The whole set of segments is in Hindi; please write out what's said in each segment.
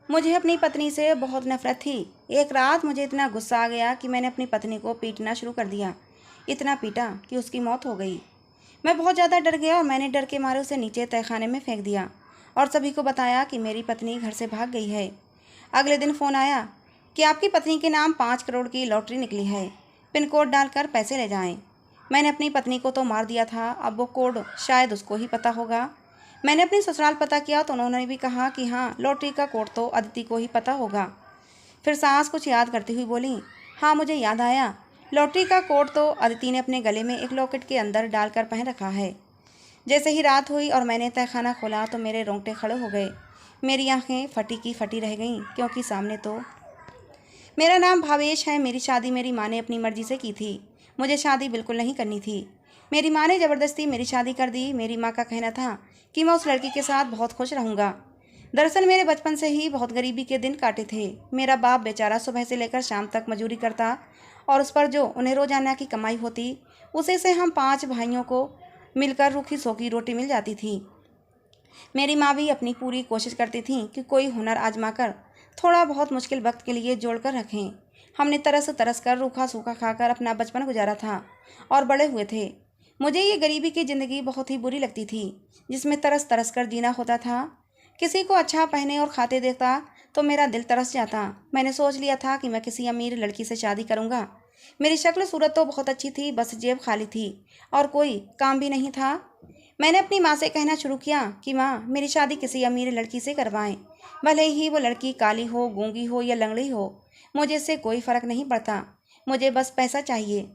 मुझे अपनी पत्नी से बहुत नफरत थी। एक रात मुझे इतना गुस्सा आ गया कि मैंने अपनी पत्नी को पीटना शुरू कर दिया। इतना पीटा कि उसकी मौत हो गई। मैं बहुत ज़्यादा डर गया और मैंने डर के मारे उसे नीचे तहखाने में फेंक दिया और सभी को बताया कि मेरी पत्नी घर से भाग गई है। अगले दिन फ़ोन आया कि आपकी पत्नी के नाम 5 करोड़ की लॉटरी निकली है, पिन कोड डालकर पैसे ले जाएं। मैंने अपनी पत्नी को तो मार दिया था, अब वो कोड शायद उसको ही पता होगा। मैंने अपनी ससुराल पता किया तो उन्होंने भी कहा कि हाँ, लॉटरी का कोड तो अदिति को ही पता होगा। फिर सास कुछ याद करती हुई बोली, हाँ मुझे याद आया, लॉटरी का कोड तो अदिति ने अपने गले में एक लॉकेट के अंदर डालकर पहन रखा है। जैसे ही रात हुई और मैंने तहखाना खोला तो मेरे रोंगटे खड़े हो गए। मेरी आंखें फटी की फटी रह गईं, क्योंकि सामने तो मेरा नाम भावेश है। मेरी शादी मेरी माँ ने अपनी मर्जी से की थी। मुझे शादी बिल्कुल नहीं करनी थी। मेरी माँ ने ज़बरदस्ती मेरी शादी कर दी। मेरी माँ का कहना था कि मैं उस लड़की के साथ बहुत खुश रहूँगा। दरअसल मेरे बचपन से ही बहुत गरीबी के दिन काटे थे। मेरा बाप बेचारा सुबह से लेकर शाम तक मजूरी करता और उस पर जो उन्हें रोजाना की कमाई होती, उसे से हम 5 भाइयों को मिलकर रूखी सूखी रोटी मिल जाती थी। मेरी माँ भी अपनी पूरी कोशिश करती थी कि कोई हुनर आजमाकर थोड़ा बहुत मुश्किल वक्त के लिए जोड़ कर रखें। हमने तरस तरस कर रूखा सूखा खाकर अपना बचपन गुजारा था और बड़े हुए थे। मुझे ये गरीबी की ज़िंदगी बहुत ही बुरी लगती थी, जिसमें तरस तरस कर जीना होता था। किसी को अच्छा पहने और खाते देखता तो मेरा दिल तरस जाता। मैंने सोच लिया था कि मैं किसी अमीर लड़की से शादी करूँगा। मेरी शक्ल सूरत तो बहुत अच्छी थी, बस जेब खाली थी और कोई काम भी नहीं था। मैंने अपनी माँ से कहना शुरू किया कि माँ, मेरी शादी किसी अमीर लड़की से करवाएं। भले ही वो लड़की काली हो, गूंगी हो या लंगड़ी हो, मुझे इससे कोई फ़र्क नहीं पड़ता। मुझे बस पैसा चाहिए।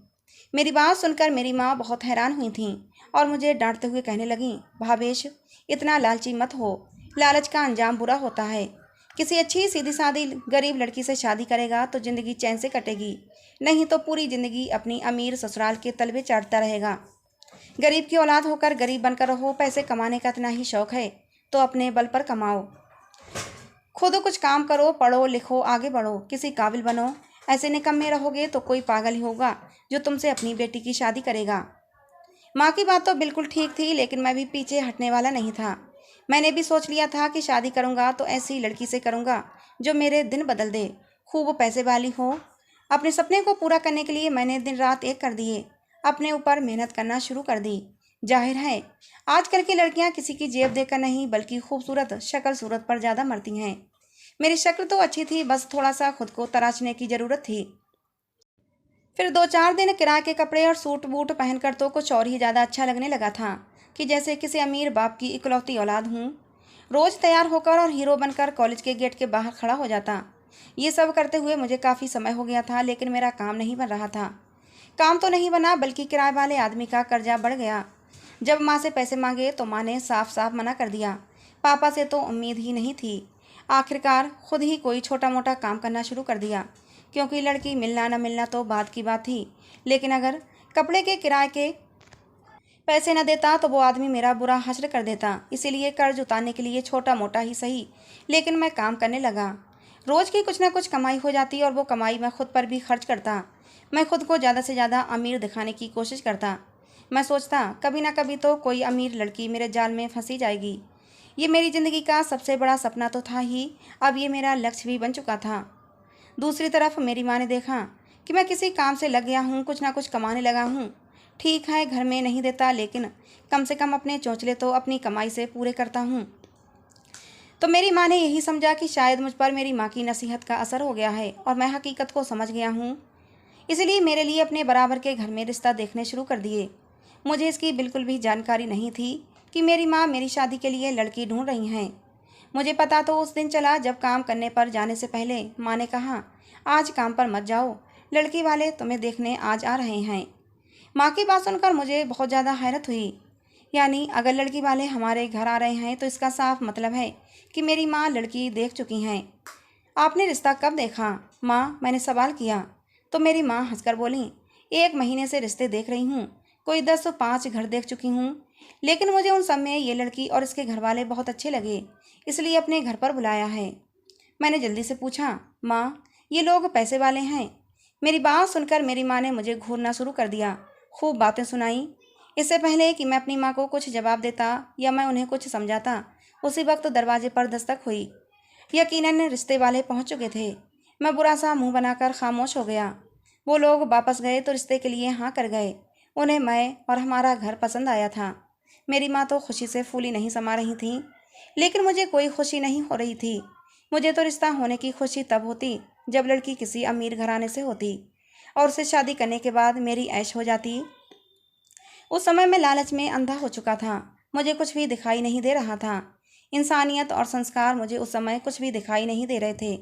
मेरी बात सुनकर मेरी माँ बहुत हैरान हुई थी और मुझे डांटते हुए कहने लगी, भावेश, इतना लालची मत हो। लालच का अंजाम बुरा होता है। किसी अच्छी सीधी सादी गरीब लड़की से शादी करेगा तो ज़िंदगी चैन से कटेगी, नहीं तो पूरी ज़िंदगी अपनी अमीर ससुराल के तलवे चाटता रहेगा। गरीब की औलाद होकर गरीब बनकर रहो। पैसे कमाने का इतना ही शौक है तो अपने बल पर कमाओ, खुद कुछ काम करो, पढ़ो लिखो, आगे बढ़ो, किसी काबिल बनो। ऐसे निकम्मे रहोगे तो कोई पागल ही होगा जो तुमसे अपनी बेटी की शादी करेगा। माँ की बात तो बिल्कुल ठीक थी, लेकिन मैं भी पीछे हटने वाला नहीं था। मैंने भी सोच लिया था कि शादी करूँगा तो ऐसी लड़की से करूँगा जो मेरे दिन बदल दे, खूब पैसे वाली हो। अपने सपने को पूरा करने के लिए मैंने दिन रात एक कर दिए, अपने ऊपर मेहनत करना शुरू कर दी। जाहिर है आजकल की लड़कियां किसी की जेब देखकर नहीं बल्कि खूबसूरत शक्ल सूरत पर ज़्यादा मरती हैं। मेरी शक्ल तो अच्छी थी, बस थोड़ा सा खुद को तराशने की ज़रूरत थी। फिर 2-4 दिन किराए के कपड़े और सूट बूट पहनकर तो कुछ और ही ज़्यादा अच्छा लगने लगा था कि जैसे किसी अमीर बाप की इकलौती औलाद हूँ। रोज़ तैयार होकर और हीरो बनकर कॉलेज के गेट के बाहर खड़ा हो जाता। ये सब करते हुए मुझे काफ़ी समय हो गया था, लेकिन मेरा काम नहीं बन रहा था। काम तो नहीं बना, बल्कि किराए वाले आदमी का कर्जा बढ़ गया। जब माँ से पैसे मांगे तो माँ ने साफ साफ मना कर दिया। पापा से तो उम्मीद ही नहीं थी। आखिरकार खुद ही कोई छोटा मोटा काम करना शुरू कर दिया, क्योंकि लड़की मिलना न मिलना तो बात की बात थी। लेकिन अगर कपड़े के किराए के पैसे न देता तो वो आदमी मेरा बुरा हश्र कर देता। इसीलिए कर्ज उतारने के लिए छोटा मोटा ही सही, लेकिन मैं काम करने लगा। रोज़ की कुछ ना कुछ कमाई हो जाती और वो कमाई मैं खुद पर भी खर्च करता। मैं खुद को ज़्यादा से ज़्यादा अमीर दिखाने की कोशिश करता। मैं सोचता कभी ना कभी तो कोई अमीर लड़की मेरे जाल में फंसी जाएगी। ये मेरी ज़िंदगी का सबसे बड़ा सपना तो था ही, अब ये मेरा लक्ष्य भी बन चुका था। दूसरी तरफ मेरी माँ ने देखा कि मैं किसी काम से लग गया हूँ, कुछ ना कुछ कमाने लगा हूँ। ठीक है, घर में नहीं देता, लेकिन कम से कम अपने चौंचले तो अपनी कमाई से पूरे करता हूँ। तो मेरी माँ ने यही समझा कि शायद मुझ पर मेरी माँ की नसीहत का असर हो गया है और मैं हकीकत को समझ गया हूँ। इसलिए मेरे लिए अपने बराबर के घर में रिश्ता देखने शुरू कर दिए। मुझे इसकी बिल्कुल भी जानकारी नहीं थी कि मेरी माँ मेरी शादी के लिए लड़की ढूंढ रही हैं। मुझे पता तो उस दिन चला जब काम करने पर जाने से पहले माँ ने कहा, आज काम पर मत जाओ, लड़की वाले तुम्हें देखने आज आ रहे हैं। माँ की बात सुनकर मुझे बहुत ज़्यादा हैरत हुई। यानी अगर लड़की वाले हमारे घर आ रहे हैं तो इसका साफ मतलब है कि मेरी माँ लड़की देख चुकी हैं। आपने रिश्ता कब देखा माँ, मैंने सवाल किया। तो मेरी माँ हंसकर बोली, 1 महीने से रिश्ते देख रही हूँ, कोई 10-5 घर देख चुकी हूँ, लेकिन मुझे उन सब में ये लड़की और इसके घर वाले बहुत अच्छे लगे, इसलिए अपने घर पर बुलाया है। मैंने जल्दी से पूछा, माँ, ये लोग पैसे वाले हैं? मेरी बात सुनकर मेरी माँ ने मुझे घूरना शुरू कर दिया, खूब बातें सुनाई। इससे पहले कि मैं अपनी माँ को कुछ जवाब देता या मैं उन्हें कुछ समझाता, उसी वक्त दरवाजे पर दस्तक हुई। यकीनन रिश्ते वाले पहुंच चुके थे। मैं बुरा सा मुंह बनाकर खामोश हो गया। वो लोग वापस गए तो रिश्ते के लिए हाँ कर गए। उन्हें मैं और हमारा घर पसंद आया था। मेरी माँ तो खुशी से फूली नहीं समा रही थी, लेकिन मुझे कोई खुशी नहीं हो रही थी। मुझे तो रिश्ता होने की खुशी तब होती जब लड़की किसी अमीर घराने से होती और उससे शादी करने के बाद मेरी ऐश हो जाती। उस समय मैं लालच में अंधा हो चुका था। मुझे कुछ भी दिखाई नहीं दे रहा था। इंसानियत और संस्कार मुझे उस समय कुछ भी दिखाई नहीं दे रहे थे।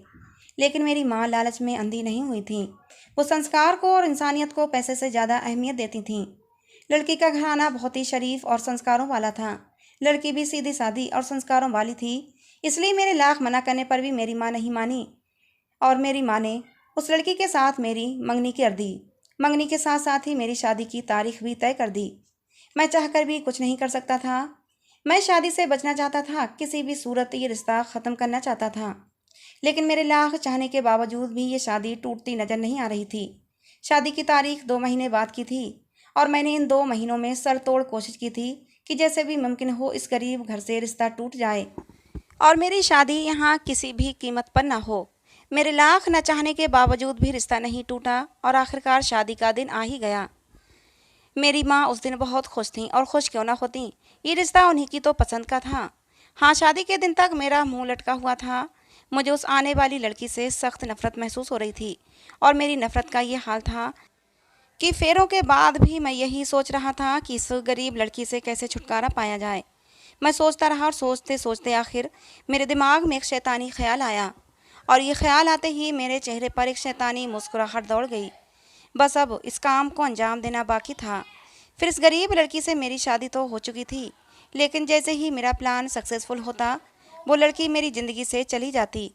लेकिन मेरी माँ लालच में अंधी नहीं हुई थी। वो संस्कार को और इंसानियत को पैसे से ज़्यादा अहमियत देती थी। लड़की का घराना बहुत ही शरीफ और संस्कारों वाला था। लड़की भी सीधी सादी और संस्कारों वाली थी। इसलिए मेरे लाख मना करने पर भी मेरी माँ नहीं मानी और मेरी माँ ने उस लड़की के साथ मेरी मंगनी कर दी। मंगनी के साथ साथ ही मेरी शादी की तारीख भी तय कर दी। मैं चाहकर भी कुछ नहीं कर सकता था। मैं शादी से बचना चाहता था, किसी भी सूरत ये रिश्ता ख़त्म करना चाहता था। लेकिन मेरे लाख चाहने के बावजूद भी ये शादी टूटती नज़र नहीं आ रही थी। शादी की तारीख 2 महीने बाद की थी और मैंने इन 2 महीनों में सर तोड़ कोशिश की थी कि जैसे भी मुमकिन हो इस गरीब घर से रिश्ता टूट जाए और मेरी शादी यहाँ किसी भी कीमत पर ना हो। मेरे लाख न चाहने के बावजूद भी रिश्ता नहीं टूटा और आखिरकार शादी का दिन आ ही गया। मेरी माँ उस दिन बहुत खुश थी और खुश क्यों ना होती, ये रिश्ता उन्हीं की तो पसंद का था। हाँ, शादी के दिन तक मेरा मुंह लटका हुआ था। मुझे उस आने वाली लड़की से सख्त नफरत महसूस हो रही थी और मेरी नफरत का ये हाल था कि फेरों के बाद भी मैं यही सोच रहा था कि इस गरीब लड़की से कैसे छुटकारा पाया जाए। मैं सोचता रहा और सोचते सोचते आखिर मेरे दिमाग में एक शैतानी ख्याल आया और ये ख्याल आते ही मेरे चेहरे पर एक शैतानी मुस्कुराहट दौड़ गई। बस अब इस काम को अंजाम देना बाकी था। फिर इस गरीब लड़की से मेरी शादी तो हो चुकी थी, लेकिन जैसे ही मेरा प्लान सक्सेसफुल होता वो लड़की मेरी ज़िंदगी से चली जाती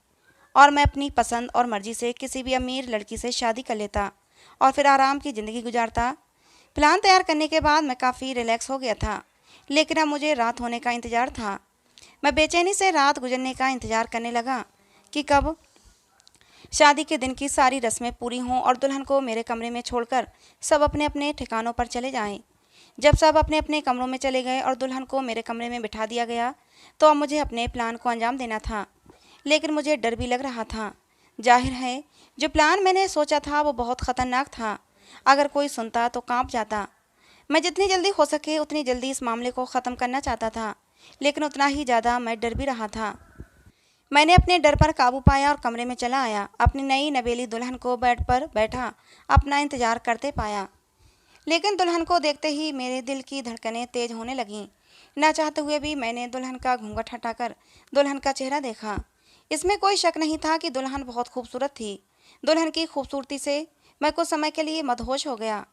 और मैं अपनी पसंद और मर्जी से किसी भी अमीर लड़की से शादी कर लेता और फिर आराम की ज़िंदगी गुजारता। प्लान तैयार करने के बाद मैं काफ़ी रिलैक्स हो गया था, लेकिन अब मुझे रात होने का इंतज़ार था। मैं बेचैनी से रात गुजरने का इंतज़ार करने लगा कि कब शादी के दिन की सारी रस्में पूरी हों और दुल्हन को मेरे कमरे में छोड़कर सब अपने अपने ठिकानों पर चले जाएं। जब सब अपने अपने कमरों में चले गए और दुल्हन को मेरे कमरे में बिठा दिया गया तो अब मुझे अपने प्लान को अंजाम देना था। लेकिन मुझे डर भी लग रहा था। जाहिर है जो प्लान मैंने सोचा था वो बहुत ख़तरनाक था। अगर कोई सुनता तो कांप जाता। मैं जितनी जल्दी हो सके उतनी जल्दी इस मामले को ख़त्म करना चाहता था, लेकिन उतना ही ज़्यादा मैं डर भी रहा था। मैंने अपने डर पर काबू पाया और कमरे में चला आया। अपनी नई नवेली दुल्हन को बेड पर बैठा अपना इंतज़ार करते पाया, लेकिन दुल्हन को देखते ही मेरे दिल की धड़कनें तेज होने लगीं। ना चाहते हुए भी मैंने दुल्हन का घूंघट हटाकर दुल्हन का चेहरा देखा। इसमें कोई शक नहीं था कि दुल्हन बहुत खूबसूरत थी। दुल्हन की खूबसूरती से मैं कुछ समय के लिए मदहोश हो गया।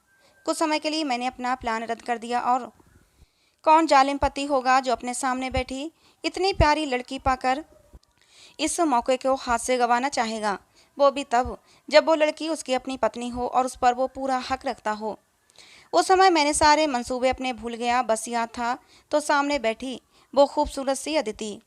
कुछ समय के लिए मैंने अपना प्लान रद्द कर दिया और कौन जालिम पति होगा जो अपने सामने बैठी इतनी प्यारी लड़की पाकर इस मौके को हाथ से गंवाना चाहेगा, वो भी तब जब वो लड़की उसकी अपनी पत्नी हो और उस पर वो पूरा हक रखता हो। उस समय मैंने सारे मंसूबे अपने भूल गया। बस याद था तो सामने बैठी वो खूबसूरत सी अदिति।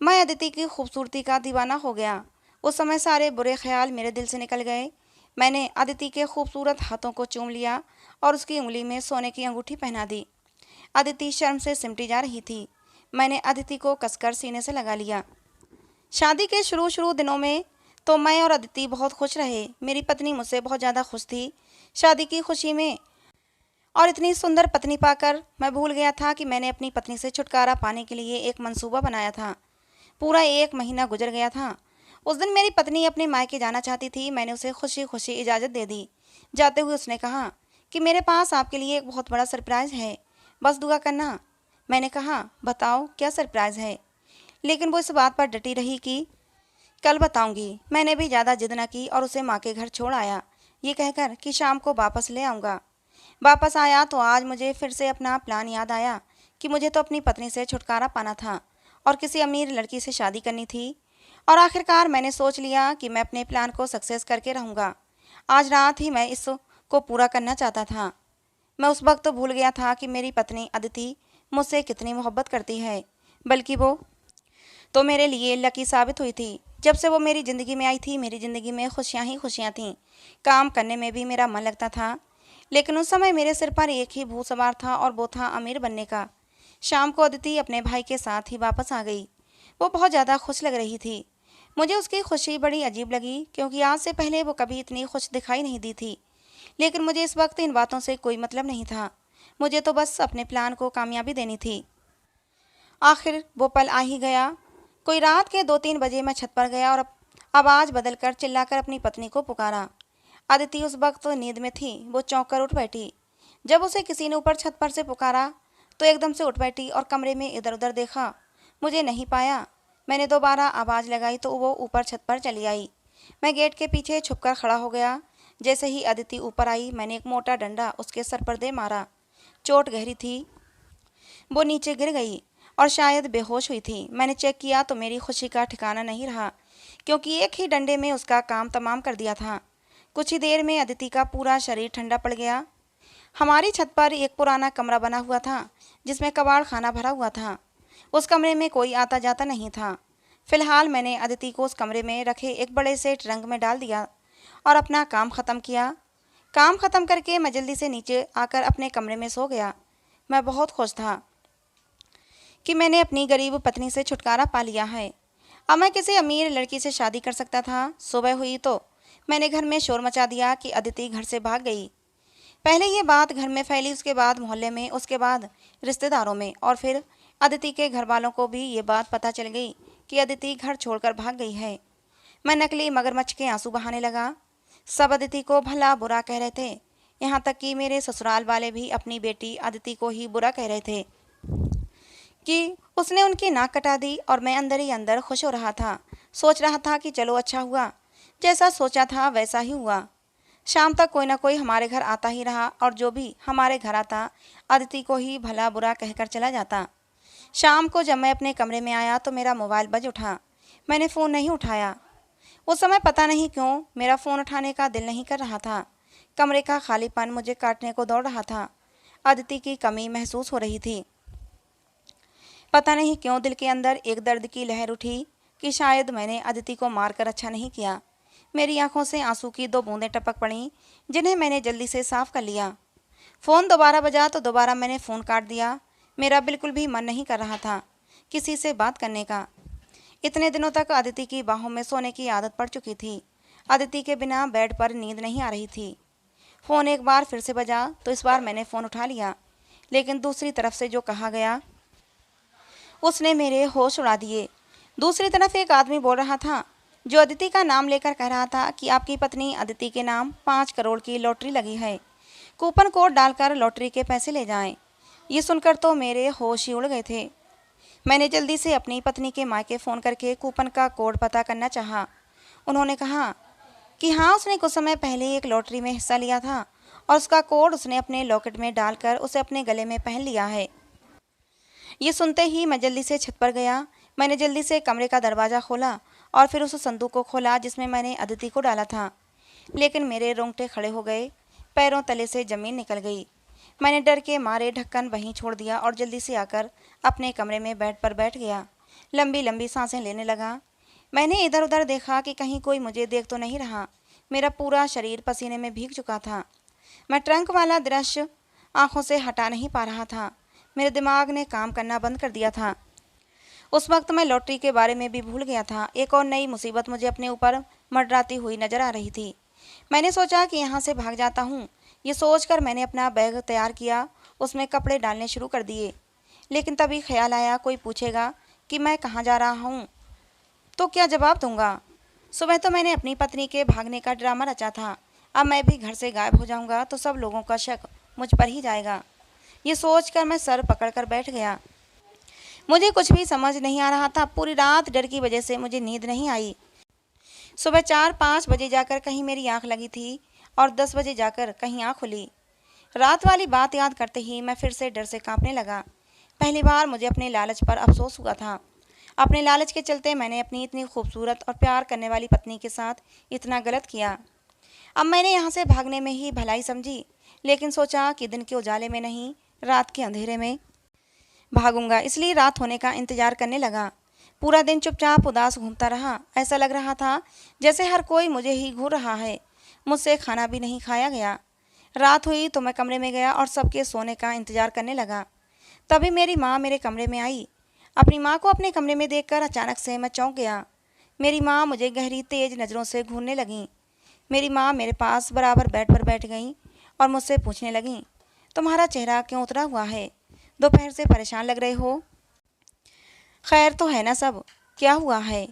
मैं अदिति की खूबसूरती का दीवाना हो गया। उस समय सारे बुरे ख्याल मेरे दिल से निकल गए। मैंने अदिति के खूबसूरत हाथों को चूम लिया और उसकी उंगली में सोने की अंगूठी पहना दी। अदिति शर्म से सिमटी जा रही थी। मैंने अदिति को कसकर सीने से लगा लिया। शादी के शुरू दिनों में तो मैं और अदिति बहुत खुश रहे। मेरी पत्नी मुझसे बहुत ज़्यादा खुश थी। शादी की खुशी में और इतनी सुंदर पत्नी पाकर मैं भूल गया था कि मैंने अपनी पत्नी से छुटकारा पाने के लिए एक मंसूबा बनाया था। पूरा 1 महीना गुजर गया था। उस दिन मेरी पत्नी अपने मायके जाना चाहती थी। मैंने उसे खुशी खुशी इजाज़त दे दी। जाते हुए उसने कहा कि मेरे पास आपके लिए एक बहुत बड़ा सरप्राइज़ है, बस दुआ करना। मैंने कहा बताओ क्या सरप्राइज़ है, लेकिन वो इस बात पर डटी रही कि कल बताऊंगी। मैंने भी ज़्यादा जिद न की और उसे माँ के घर छोड़ आया, ये कहकर कि शाम को वापस ले आऊँगा। वापस आया तो आज मुझे फिर से अपना प्लान याद आया कि मुझे तो अपनी पत्नी से छुटकारा पाना था और किसी अमीर लड़की से शादी करनी थी। और आखिरकार मैंने सोच लिया कि मैं अपने प्लान को सक्सेस करके रहूँगा। आज रात ही मैं इसको पूरा करना चाहता था। मैं उस वक्त तो भूल गया था कि मेरी पत्नी अदिति मुझसे कितनी मोहब्बत करती है, बल्कि वो तो मेरे लिए लकी साबित हुई थी। जब से वो मेरी ज़िंदगी में आई थी मेरी ज़िंदगी में खुशियाँ ही खुशियाँ थीं। काम करने में भी मेरा मन लगता था, लेकिन उस समय मेरे सिर पर एक ही भूत सवार था और वो था अमीर बनने का। शाम को अदिति अपने भाई के साथ ही वापस आ गई। वो बहुत ज़्यादा खुश लग रही थी। मुझे उसकी खुशी बड़ी अजीब लगी, क्योंकि आज से पहले वो कभी इतनी खुश दिखाई नहीं दी थी। लेकिन मुझे इस वक्त इन बातों से कोई मतलब नहीं था। मुझे तो बस अपने प्लान को कामयाबी देनी थी। आखिर वो पल आ ही गया। कोई रात के 2-3 बजे मैं छत पर गया और आवाज़ बदलकर चिल्लाकर अपनी पत्नी को पुकारा। अदिति उस वक्त तो नींद में थी। वो चौंक कर उठ बैठी। जब उसे किसी ने ऊपर छत पर से पुकारा तो एकदम से उठ बैठी और कमरे में इधर उधर देखा। मुझे नहीं पाया। मैंने दोबारा आवाज़ लगाई तो वो ऊपर छत पर चली आई। मैं गेट के पीछे छुपकर खड़ा हो गया। जैसे ही अदिति ऊपर आई, मैंने एक मोटा डंडा उसके सर पर दे मारा। चोट गहरी थी। वो नीचे गिर गई और शायद बेहोश हुई थी। मैंने चेक किया तो मेरी खुशी का ठिकाना नहीं रहा, क्योंकि एक ही डंडे में उसका काम तमाम कर दिया था। कुछ ही देर में अदिति का पूरा शरीर ठंडा पड़ गया। हमारी छत पर एक पुराना कमरा बना हुआ था, जिसमें कबाड़ खाना भरा हुआ था। उस कमरे में कोई आता जाता नहीं था। फिलहाल मैंने अदिति को उस कमरे में रखे एक बड़े से ट्रंक में डाल दिया और अपना काम ख़त्म किया। काम ख़त्म करके मैं जल्दी से नीचे आकर अपने कमरे में सो गया। मैं बहुत खुश था कि मैंने अपनी गरीब पत्नी से छुटकारा पा लिया है। अब मैं किसी अमीर लड़की से शादी कर सकता था। सुबह हुई तो मैंने घर में शोर मचा दिया कि अदिति घर से भाग गई। पहले ये बात घर में फैली, उसके बाद मोहल्ले में, उसके बाद रिश्तेदारों में, और फिर अदिति के घर वालों को भी ये बात पता चल गई कि अदिति घर छोड़कर भाग गई है। मैं नकली मगरमच्छ के आंसू बहाने लगा। सब अदिति को भला बुरा कह रहे थे। यहाँ तक कि मेरे ससुराल वाले भी अपनी बेटी अदिति को ही बुरा कह रहे थे कि उसने उनकी नाक कटा दी। और मैं अंदर ही अंदर खुश हो रहा था। सोच रहा था कि चलो अच्छा हुआ, जैसा सोचा था वैसा ही हुआ। शाम तक कोई ना कोई हमारे घर आता ही रहा, और जो भी हमारे घर आता अदिति को ही भला बुरा कहकर चला जाता। शाम को जब मैं अपने कमरे में आया तो मेरा मोबाइल बज उठा। मैंने फ़ोन नहीं उठाया। उस समय पता नहीं क्यों मेरा फ़ोन उठाने का दिल नहीं कर रहा था। कमरे का खालीपन मुझे काटने को दौड़ रहा था। अदिति की कमी महसूस हो रही थी। पता नहीं क्यों दिल के अंदर एक दर्द की लहर उठी कि शायद मैंने अदिति को मारकर अच्छा नहीं किया। मेरी आंखों से आंसू की 2 बूंदें टपक पड़ीं, जिन्हें मैंने जल्दी से साफ कर लिया। फ़ोन दोबारा बजा तो दोबारा मैंने फ़ोन काट दिया। मेरा बिल्कुल भी मन नहीं कर रहा था किसी से बात करने का। इतने दिनों तक अदिति की बाहों में सोने की आदत पड़ चुकी थी। अदिति के बिना बेड पर नींद नहीं आ रही थी। फ़ोन एक बार फिर से बजा तो इस बार मैंने फ़ोन उठा लिया, लेकिन दूसरी तरफ से जो कहा गया उसने मेरे होश उड़ा दिए। दूसरी तरफ एक आदमी बोल रहा था, जो अदिति का नाम लेकर कह रहा था कि आपकी पत्नी अदिति के नाम 5 करोड़ की लॉटरी लगी है, कूपन कोड डालकर लॉटरी के पैसे ले जाएं। ये सुनकर तो मेरे होश ही उड़ गए थे। मैंने जल्दी से अपनी पत्नी के मायके फ़ोन करके कूपन का कोड पता करना चाहा। उन्होंने कहा कि हाँ, उसने कुछ समय पहले एक लॉटरी में हिस्सा लिया था और उसका कोड उसने अपने लॉकेट में डालकर उसे अपने गले में पहन लिया है। ये सुनते ही मैं जल्दी से छत पर गया। मैंने जल्दी से कमरे का दरवाज़ा खोला और फिर उस संदूक को खोला जिसमें मैंने अदिति को डाला था। लेकिन मेरे रोंगटे खड़े हो गए, पैरों तले से ज़मीन निकल गई। मैंने डर के मारे ढक्कन वहीं छोड़ दिया और जल्दी से आकर अपने कमरे में बेड पर बैठ गया। लंबी लंबी सांसें लेने लगा। मैंने इधर उधर देखा कि कहीं कोई मुझे देख तो नहीं रहा। मेरा पूरा शरीर पसीने में भीग चुका था। मैं ट्रंक वाला दृश्य आंखों से हटा नहीं पा रहा था। मेरे दिमाग ने काम करना बंद कर दिया था। उस वक्त मैं लॉटरी के बारे में भी भूल गया था। एक और नई मुसीबत मुझे अपने ऊपर मंडराती हुई नजर आ रही थी। मैंने सोचा कि यहाँ से भाग जाता हूँ। ये सोचकर मैंने अपना बैग तैयार किया, उसमें कपड़े डालने शुरू कर दिए। लेकिन तभी ख्याल आया, कोई पूछेगा कि मैं कहाँ जा रहा हूँ तो क्या जवाब दूंगा। सुबह तो मैंने अपनी पत्नी के भागने का ड्रामा रचा था। अब मैं भी घर से गायब हो जाऊंगा तो सब लोगों का शक मुझ पर ही जाएगा। ये सोचकर मैं सर पकड़कर बैठ गया। मुझे कुछ भी समझ नहीं आ रहा था। पूरी रात डर की वजह से मुझे नींद नहीं आई। सुबह 4-5 बजे जाकर कहीं मेरी आंख लगी थी और 10 बजे जाकर कहीं आंख खुली। रात वाली बात याद करते ही मैं फिर से डर से कांपने लगा। पहली बार मुझे अपने लालच पर अफसोस हुआ था। अपने लालच के चलते मैंने अपनी इतनी खूबसूरत और प्यार करने वाली पत्नी के साथ इतना गलत किया। अब मैंने यहाँ से भागने में ही भलाई समझी, लेकिन सोचा कि दिन के उजाले में नहीं, रात के अंधेरे में भागूंगा। इसलिए रात होने का इंतजार करने लगा। पूरा दिन चुपचाप उदास घूमता रहा। ऐसा लग रहा था जैसे हर कोई मुझे ही घूर रहा है। मुझसे खाना भी नहीं खाया गया। रात हुई तो मैं कमरे में गया और सबके सोने का इंतजार करने लगा। तभी मेरी माँ मेरे कमरे में आई। अपनी माँ को अपने कमरे में देखकर अचानक से मैं चौंक गया, मेरी माँ मुझे गहरी तेज नज़रों से घूरने लगीं। मेरी माँ मेरे पास बराबर बेड पर बैठ गईं और मुझसे पूछने लगीं, तुम्हारा चेहरा क्यों उतरा हुआ है? दोपहर से परेशान लग रहे हो। खैर तो है ना सब? क्या हुआ है?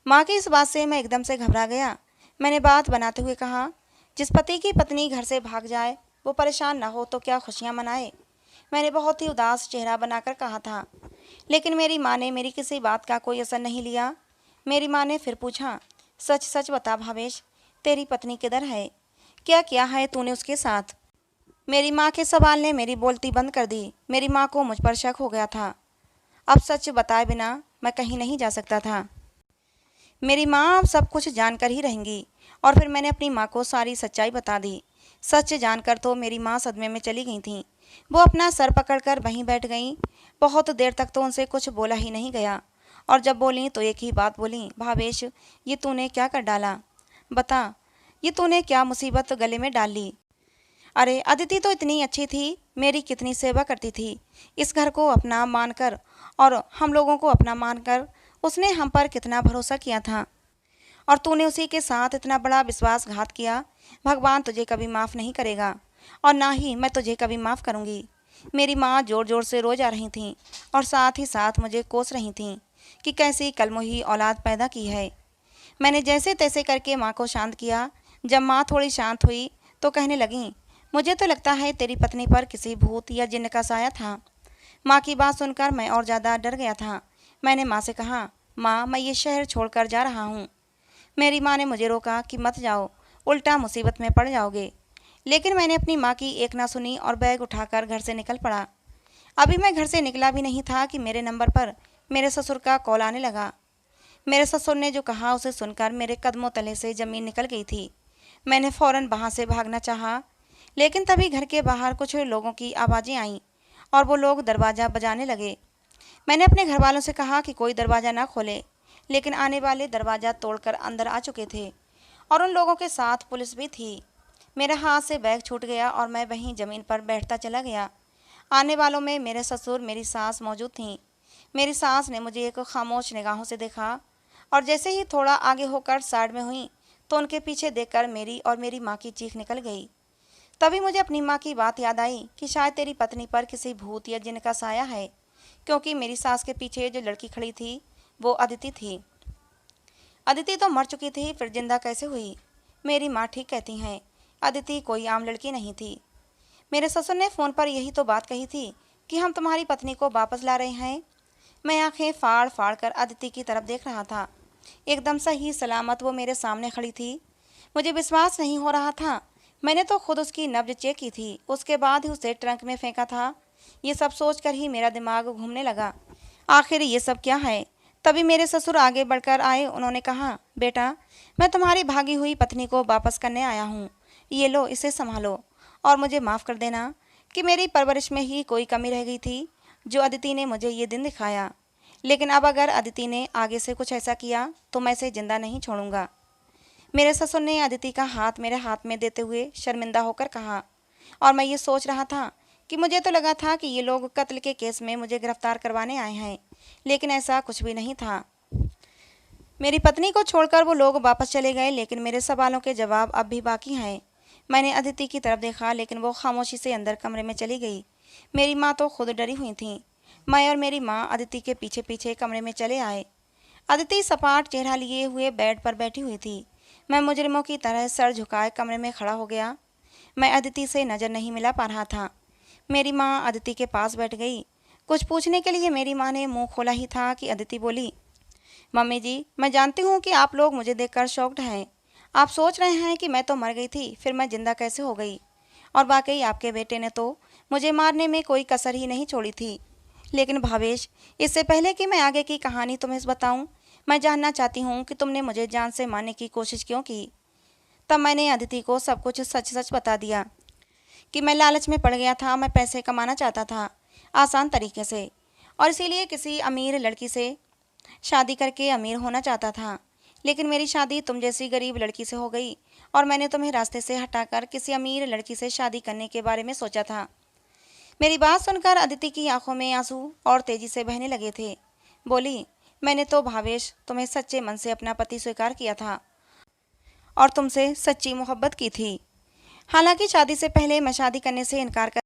माँ की इस बात से मैं एकदम से घबरा गया। मैंने बात बनाते हुए कहा, जिस पति की पत्नी घर से भाग जाए वो परेशान ना हो तो क्या खुशियाँ मनाए। मैंने बहुत ही उदास चेहरा बनाकर कहा था। लेकिन मेरी माँ ने मेरी किसी बात का कोई असर नहीं लिया। मेरी माँ ने फिर पूछा, सच सच बता भावेश, तेरी पत्नी किधर है? क्या किया है तूने उसके साथ? मेरी माँ के सवाल ने मेरी बोलती बंद कर दी। मेरी माँ को मुझ पर शक हो गया था। अब सच बताए बिना मैं कहीं नहीं जा सकता था। मेरी माँ अब सब कुछ जानकर ही रहेंगी। और फिर मैंने अपनी माँ को सारी सच्चाई बता दी। सच जानकर तो मेरी माँ सदमे में चली गई थीं। वो अपना सर पकड़कर वहीं बैठ गईं। बहुत देर तक तो उनसे कुछ बोला ही नहीं गया। और जब बोली तो एक ही बात बोली, भावेश ये तूने क्या कर डाला? बता, ये तूने क्या मुसीबत गले में डाल ली? अरे अदिति तो इतनी अच्छी थी, मेरी कितनी सेवा करती थी। इस घर को अपना मानकर और हम लोगों को अपना मानकर उसने हम पर कितना भरोसा किया था। और तूने उसी के साथ इतना बड़ा विश्वासघात किया। भगवान तुझे कभी माफ़ नहीं करेगा और ना ही मैं तुझे कभी माफ़ करूँगी। मेरी माँ ज़ोर ज़ोर से रो जा रही थीं और साथ ही साथ मुझे कोस रही थीं कि कैसी कलमुही औलाद पैदा की है। मैंने जैसे तैसे करके माँ को शांत किया। जब माँ थोड़ी शांत हुई तो कहने लगीं, मुझे तो लगता है तेरी पत्नी पर किसी भूत या जिन्न का साया था। माँ की बात सुनकर मैं और ज़्यादा डर गया था। मैंने माँ से कहा, माँ मैं ये शहर छोड़कर जा रहा हूँ। मेरी माँ ने मुझे रोका कि मत जाओ, उल्टा मुसीबत में पड़ जाओगे। लेकिन मैंने अपनी माँ की एक ना सुनी और बैग उठाकर घर से निकल पड़ा। अभी मैं घर से निकला भी नहीं था कि मेरे नंबर पर मेरे ससुर का कॉल आने लगा। मेरे ससुर ने जो कहा उसे सुनकर मेरे कदमों तले से ज़मीन निकल गई थी। मैंने फ़ौरन वहाँ से भागना चाहा, लेकिन तभी घर के बाहर कुछ लोगों की आवाज़ें आईं और वो लोग दरवाज़ा बजाने लगे। मैंने अपने घर वालों से कहा कि कोई दरवाज़ा ना खोले, लेकिन आने वाले दरवाज़ा तोड़कर अंदर आ चुके थे और उन लोगों के साथ पुलिस भी थी। मेरे हाथ से बैग छूट गया और मैं वहीं ज़मीन पर बैठता चला गया। आने वालों में मेरे ससुर, मेरी सास मौजूद थीं। मेरी सास ने मुझे एक खामोश निगाहों से देखा और जैसे ही थोड़ा आगे होकर साइड में हुई तो उनके पीछे देखकर मेरी और मेरी माँ की चीख निकल गई। तभी मुझे अपनी माँ की बात याद आई कि शायद तेरी पत्नी पर किसी भूत या जिन्न का साया है, क्योंकि मेरी सास के पीछे जो लड़की खड़ी थी वो अदिति थी। अदिति तो मर चुकी थी, फिर जिंदा कैसे हुई? मेरी माँ ठीक कहती हैं, अदिति कोई आम लड़की नहीं थी। मेरे ससुर ने फ़ोन पर यही तो बात कही थी कि हम तुम्हारी पत्नी को वापस ला रहे हैं। मैं आंखें फाड़ फाड़ कर अदिति की तरफ देख रहा था। एकदम सही सलामत वो मेरे सामने खड़ी थी। मुझे विश्वास नहीं हो रहा था। मैंने तो खुद उसकी नब्ज चेक की थी, उसके बाद ही उसे ट्रंक में फेंका था। ये सब सोचकर ही मेरा दिमाग घूमने लगा। आखिर ये सब क्या है? तभी मेरे ससुर आगे बढ़कर आए। उन्होंने कहा, बेटा मैं तुम्हारी भागी हुई पत्नी को वापस करने आया हूँ। ये लो, इसे संभालो और मुझे माफ़ कर देना कि मेरी परवरिश में ही कोई कमी रह गई थी जो अदिति ने मुझे ये दिन दिखाया। लेकिन अब अगर अदिति ने आगे से कुछ ऐसा किया तो मैं इसे जिंदा नहीं छोड़ूंगा। मेरे ससुर ने अदिति का हाथ मेरे हाथ में देते हुए शर्मिंदा होकर कहा। और मैं ये सोच रहा था कि मुझे तो लगा था कि ये लोग कत्ल के केस में मुझे गिरफ्तार करवाने आए हैं, लेकिन ऐसा कुछ भी नहीं था। मेरी पत्नी को छोड़कर वो लोग वापस चले गए, लेकिन मेरे सवालों के जवाब अब भी बाकी हैं। मैंने अदिति की तरफ देखा, लेकिन वो खामोशी से अंदर कमरे में चली गई। मेरी माँ तो खुद डरी हुई थी। मैं और मेरी माँ अदिति के पीछे पीछे कमरे में चले आए। अदिति सपाट चेहरा लिए हुए बेड पर बैठी हुई थी। मैं मुजरिमों की तरह सर झुकाए कमरे में खड़ा हो गया। मैं अदिति से नज़र नहीं मिला पा रहा था। मेरी माँ अदिति के पास बैठ गई। कुछ पूछने के लिए मेरी माँ ने मुंह खोला ही था कि अदिति बोली, मम्मी जी मैं जानती हूँ कि आप लोग मुझे देखकर शॉक्ड हैं। आप सोच रहे हैं कि मैं तो मर गई थी, फिर मैं जिंदा कैसे हो गई। और वाकई आपके बेटे ने तो मुझे मारने में कोई कसर ही नहीं छोड़ी थी। लेकिन भावेश, इससे पहले कि मैं आगे की कहानी तुम्हें बताऊं, मैं जानना चाहती हूँ कि तुमने मुझे जान से मारने की कोशिश क्यों की। तब मैंने अदिति को सब कुछ सच सच बता दिया कि मैं लालच में पड़ गया था। मैं पैसे कमाना चाहता था आसान तरीके से, और इसीलिए किसी अमीर लड़की से शादी करके अमीर होना चाहता था। लेकिन मेरी शादी तुम जैसी गरीब लड़की से हो गई और मैंने तुम्हें रास्ते से हटाकर किसी अमीर लड़की से शादी करने के बारे में सोचा था। मेरी बात सुनकर अदिति की आंखों में आंसू और तेजी से बहने लगे थे। बोली, मैंने तो भावेश तुम्हें सच्चे मन से अपना पति स्वीकार किया था और तुमसे सच्ची मोहब्बत की थी। हालांकि शादी से पहले मैं शादी करने से इनकार कर